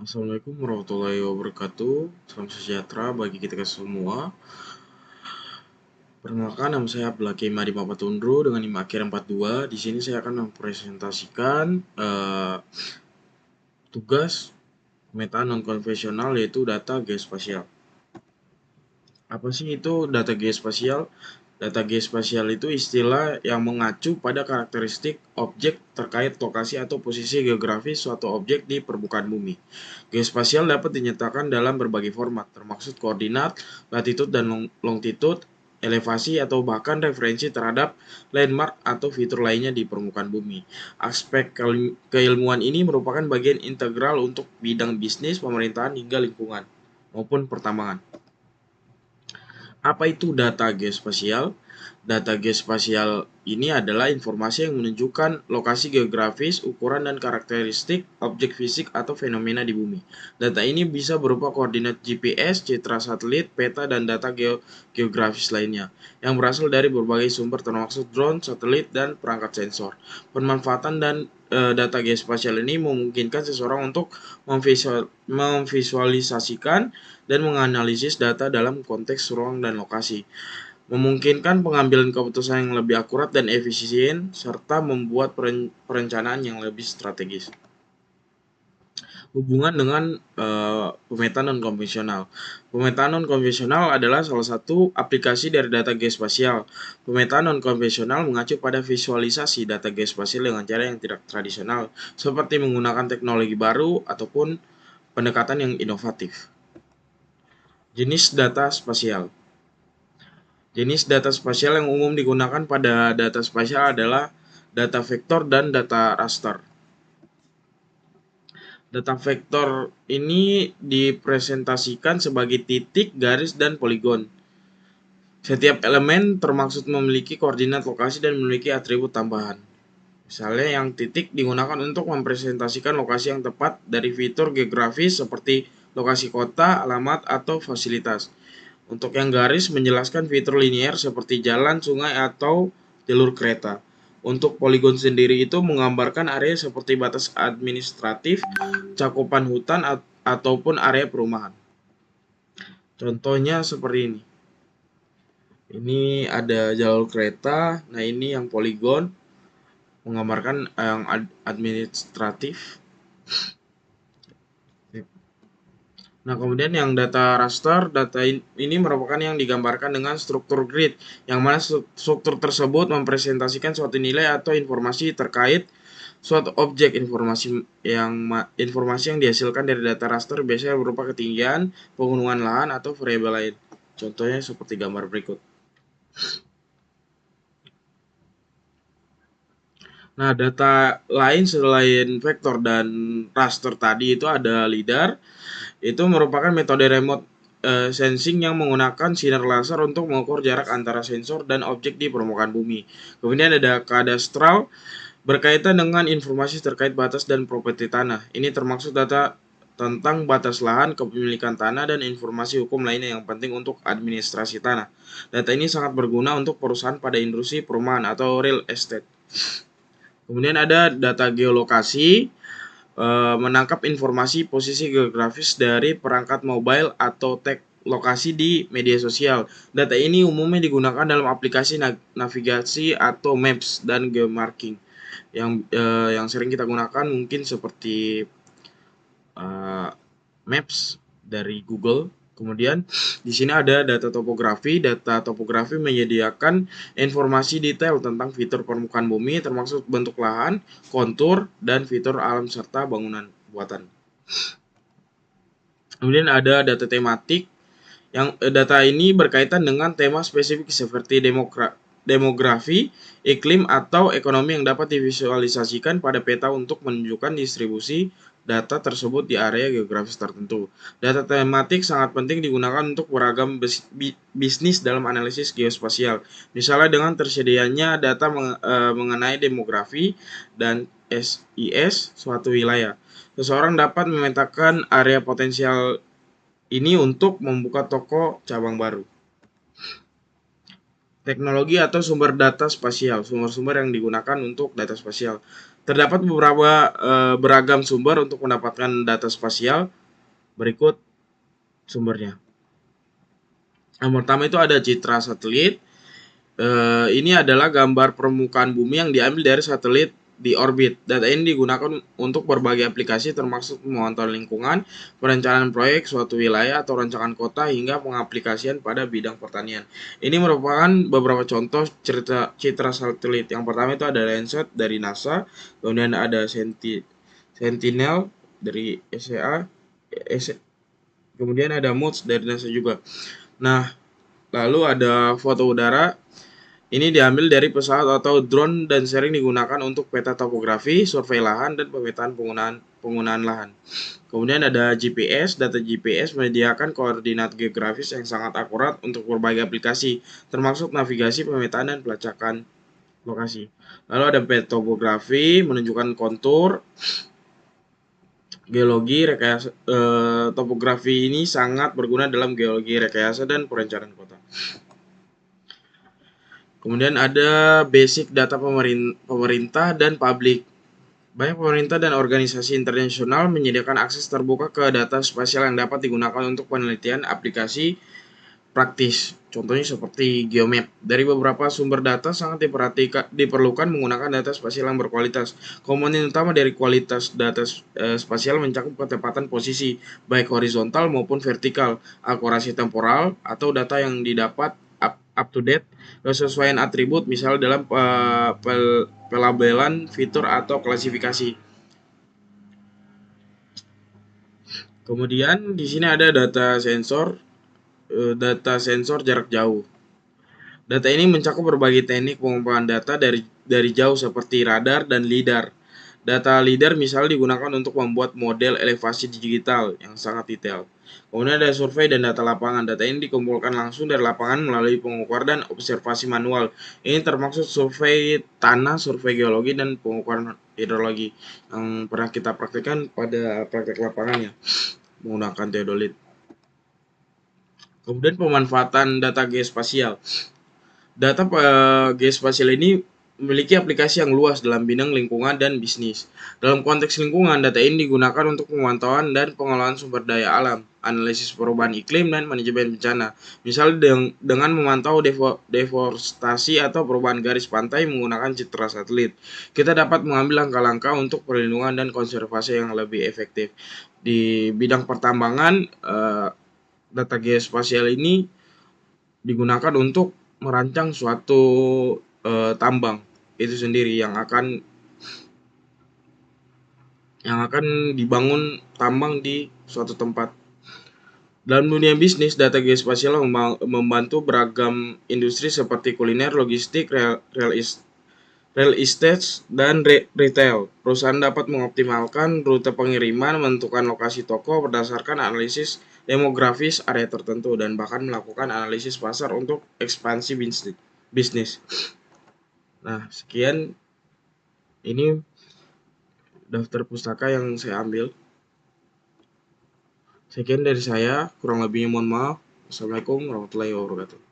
Assalamualaikum warahmatullahi wabarakatuh. Salam sejahtera bagi kita semua. Perkenalkan, nama saya Abdullah Kiai Madi Mapatundru dengan NIM akhir 42. Di sini saya akan mempresentasikan tugas pemetaan non-konvensional yaitu data geospasial. Apa sih itu data geospasial? Data geospasial itu istilah yang mengacu pada karakteristik objek terkait lokasi atau posisi geografis suatu objek di permukaan bumi. Geospasial dapat dinyatakan dalam berbagai format, termasuk koordinat, latitude dan longitude, elevasi atau bahkan referensi terhadap landmark atau fitur lainnya di permukaan bumi. Aspek keilmuan ini merupakan bagian integral untuk bidang bisnis, pemerintahan hingga lingkungan maupun pertambangan. Apa itu data geospasial? Data geospasial ini adalah informasi yang menunjukkan lokasi geografis, ukuran, dan karakteristik objek fisik atau fenomena di bumi. Data ini bisa berupa koordinat GPS, citra satelit, peta, dan data geografis lainnya, yang berasal dari berbagai sumber termasuk drone, satelit, dan perangkat sensor. Pemanfaatan dan data geospasial ini memungkinkan seseorang untuk memvisualisasikan dan menganalisis data dalam konteks ruang dan lokasi, memungkinkan pengambilan keputusan yang lebih akurat dan efisien, serta membuat perencanaan yang lebih strategis. Hubungan dengan pemetaan non-konvensional. Pemetaan non-konvensional adalah salah satu aplikasi dari data geospasial. Pemetaan non-konvensional mengacu pada visualisasi data geospasial dengan cara yang tidak tradisional, seperti menggunakan teknologi baru ataupun pendekatan yang inovatif. Jenis data spasial. Jenis data spasial yang umum digunakan pada data spasial adalah data vektor dan data raster. Data vektor ini dipresentasikan sebagai titik, garis, dan poligon. Setiap elemen termaksud memiliki koordinat lokasi dan memiliki atribut tambahan. Misalnya yang titik digunakan untuk mempresentasikan lokasi yang tepat dari fitur geografis seperti lokasi kota, alamat, atau fasilitas. Untuk yang garis menjelaskan fitur linier seperti jalan, sungai, atau jalur kereta. Untuk poligon sendiri itu menggambarkan area seperti batas administratif, cakupan hutan, ataupun area perumahan. Contohnya seperti ini. Ini ada jalur kereta, nah ini yang poligon, menggambarkan yang administratif. Nah, kemudian yang data raster, data ini merupakan yang digambarkan dengan struktur grid, yang mana struktur tersebut mempresentasikan suatu nilai atau informasi terkait suatu objek. Informasi yang dihasilkan dari data raster biasanya berupa ketinggian, pegunungan lahan, atau variabel lain. Contohnya seperti gambar berikut. Nah, data lain selain vektor dan raster tadi itu ada LIDAR. Itu merupakan metode remote sensing yang menggunakan sinar laser untuk mengukur jarak antara sensor dan objek di permukaan bumi. Kemudian ada kadastral, berkaitan dengan informasi terkait batas dan properti tanah. Ini termasuk data tentang batas lahan, kepemilikan tanah, dan informasi hukum lainnya yang penting untuk administrasi tanah. Data ini sangat berguna untuk perusahaan pada industri perumahan atau real estate. Kemudian ada data geolokasi, menangkap informasi posisi geografis dari perangkat mobile atau tag lokasi di media sosial. Data ini umumnya digunakan dalam aplikasi navigasi atau maps dan geomarking. Yang sering kita gunakan mungkin seperti maps dari Google. Kemudian di sini ada data topografi. Data topografi menyediakan informasi detail tentang fitur permukaan bumi termasuk bentuk lahan, kontur, dan fitur alam serta bangunan buatan. Kemudian ada data tematik. Data ini berkaitan dengan tema spesifik seperti demografi, iklim, atau ekonomi yang dapat divisualisasikan pada peta untuk menunjukkan distribusi data tersebut di area geografis tertentu. Data tematik sangat penting digunakan untuk beragam bisnis dalam analisis geospasial. Misalnya dengan tersedianya data mengenai demografi dan SIS suatu wilayah. Seseorang dapat memetakan area potensial ini untuk membuka toko cabang baru. Teknologi atau sumber data spasial, sumber-sumber yang digunakan untuk data spasial. Terdapat beberapa beragam sumber untuk mendapatkan data spasial. Berikut sumbernya. Yang pertama itu ada citra satelit. Ini adalah gambar permukaan bumi yang diambil dari satelit di orbit. Data ini digunakan untuk berbagai aplikasi termasuk memantau lingkungan, perencanaan proyek suatu wilayah atau rancangan kota hingga pengaplikasian pada bidang pertanian. Ini merupakan beberapa contoh citra satelit. Yang pertama itu ada Landsat dari NASA, kemudian ada Sentinel dari ESA, kemudian ada MOODS dari NASA juga. Nah, lalu ada foto udara. Ini diambil dari pesawat atau drone dan sering digunakan untuk peta topografi, survei lahan, dan pemetaan penggunaan lahan. Kemudian ada GPS. Data GPS menyediakan koordinat geografis yang sangat akurat untuk berbagai aplikasi, termasuk navigasi, pemetaan, dan pelacakan lokasi. Lalu ada petografi, menunjukkan kontur. Geologi rekayasa, topografi ini sangat berguna dalam geologi rekayasa dan perencanaan kota. Kemudian ada basic data pemerintah dan publik. Banyak pemerintah dan organisasi internasional menyediakan akses terbuka ke data spasial yang dapat digunakan untuk penelitian aplikasi praktis. Contohnya seperti Geomap. Dari beberapa sumber data sangat diperlukan menggunakan data spasial yang berkualitas. Komponen utama dari kualitas data spasial mencakup ketepatan posisi, baik horizontal maupun vertikal, akurasi temporal, atau data yang didapat up to date, kesesuaian atribut, misal dalam pelabelan fitur atau klasifikasi. Kemudian di sini ada data sensor jarak jauh. Data ini mencakup berbagai teknik pengumpulan data dari jauh seperti radar dan lidar. Data lidar misalnya digunakan untuk membuat model elevasi digital yang sangat detail. Kemudian ada survei dan data lapangan. Data ini dikumpulkan langsung dari lapangan melalui pengukuran dan observasi manual. Ini termasuk survei tanah, survei geologi, dan pengukuran hidrologi yang pernah kita praktikkan pada praktek lapangannya menggunakan teodolit. Kemudian pemanfaatan data geospasial. Data geospasial ini memiliki aplikasi yang luas dalam bidang lingkungan dan bisnis. Dalam konteks lingkungan, data ini digunakan untuk pemantauan dan pengelolaan sumber daya alam, analisis perubahan iklim, dan manajemen bencana. Misalnya dengan memantau deforestasi atau perubahan garis pantai menggunakan citra satelit, kita dapat mengambil langkah-langkah untuk perlindungan dan konservasi yang lebih efektif. Di bidang pertambangan, data geospasial ini digunakan untuk merancang suatu tambang itu sendiri yang akan dibangun tambang di suatu tempat. Dalam dunia bisnis, data geospasial membantu beragam industri seperti kuliner, logistik, real estate, dan retail. Perusahaan dapat mengoptimalkan rute pengiriman, menentukan lokasi toko berdasarkan analisis demografis area tertentu, dan bahkan melakukan analisis pasar untuk ekspansi bisnis. Nah, sekian ini daftar pustaka yang saya ambil. Sekian dari saya, kurang lebihnya mohon maaf. Assalamualaikum warahmatullahi wabarakatuh.